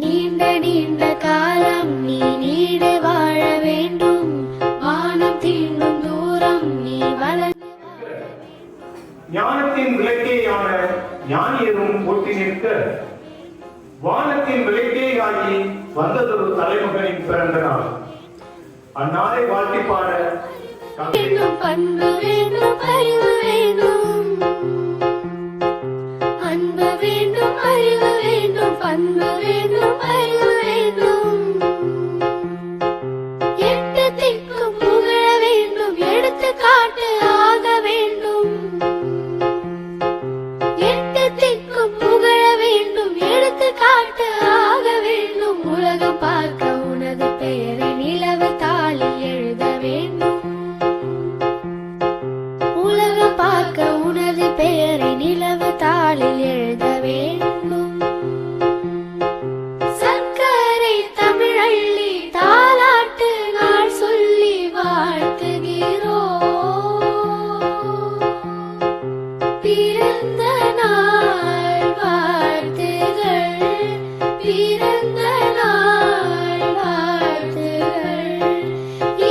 நீண்ட நீண்ட காலம் நீ நீடு வாழ வேண்டும். வானம் தீண்டும் தூரம் நீ வளர்ந்து ஞானத்தின் விளக்கேயான ஞானியரும் போட்டி நிற்க வானத்தின் விளக்கேயாகி வந்ததொரு தலைமகனின் பிறந்த நாள். அந்நாளை வாழ்த்தி பாட பண்பு வேண்டும், அறிவு வேண்டும், அன்பு வேண்டும், அறிவு வேண்டும், பண்பு வேண்டும், அறிவு வேண்டும், எட்டு திக்கும் புகழ வேண்டும், எடுத்துக்காட்டு ஆக வேண்டும், எட்டு திக்கும் புகழ வேண்டும், எடுத்துக்காட்டு ஆக வேண்டும், உலகம் பார்க்க உனது பெயரை நிலவு தாளில் எழுத வேண்டும், உலகம் பார்க்க உனது பெயரை நிலவு தாளில் எழுத வேண்டும். சர்க்கரை தமிழள்ளி தாலாட்டு நாள் சொல்லி வாழ்த்துகிறோம். பிறந்த நாள் வாழ்த்துகள், பிறந்த நாள் வாழ்த்துகள்,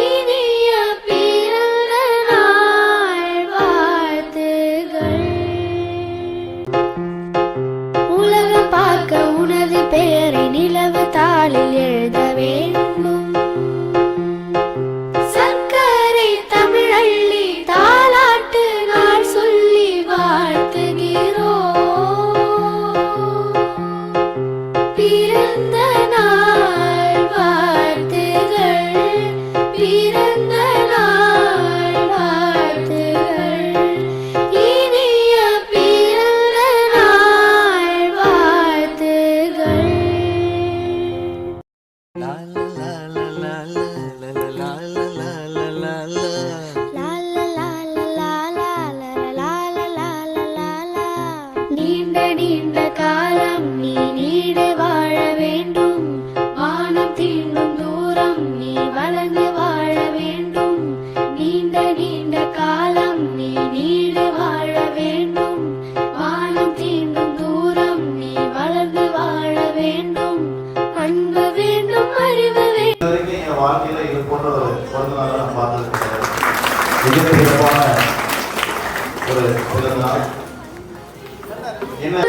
இனிய பிறந்த நாள் வாழ்த்துகள். உலகம் பார்க்க உனது பெயரை நிலவு தாளில் எழுத வேண்டும். சர்க்கரை தமிழள்ளி தாலாட்டு நாள் சொல்லி வாழ்த்துகிறோம். பிறந்த நாள் வாழ்த்துகள், பிறந்த நாள் வாழ்த்துகள், இனிய பிறந்த நாள் வாழ்த்துகள். நீண்ட நீண்ட காலம் நீ நீடு வாழ வேண்டும். வானம் தீண்டும் தூரம் நீ வளர்ந்து வாழ வேண்டும். நீண்ட நீண்ட காலம் நீ நீடு வாழ வேண்டும். வானம் தீண்டும் தூரம் நீ வளர்ந்து வாழ வேண்டும். அன்பு வேண்டும், அறிவு வேண்டும். என் வாழ்க்கையில இது போன்ற ஒரு பிறந்த நாளை நான் பார்த்துருக்கேன். மிக சிறப்பான ஒரு பிறந்த நாள். என்ன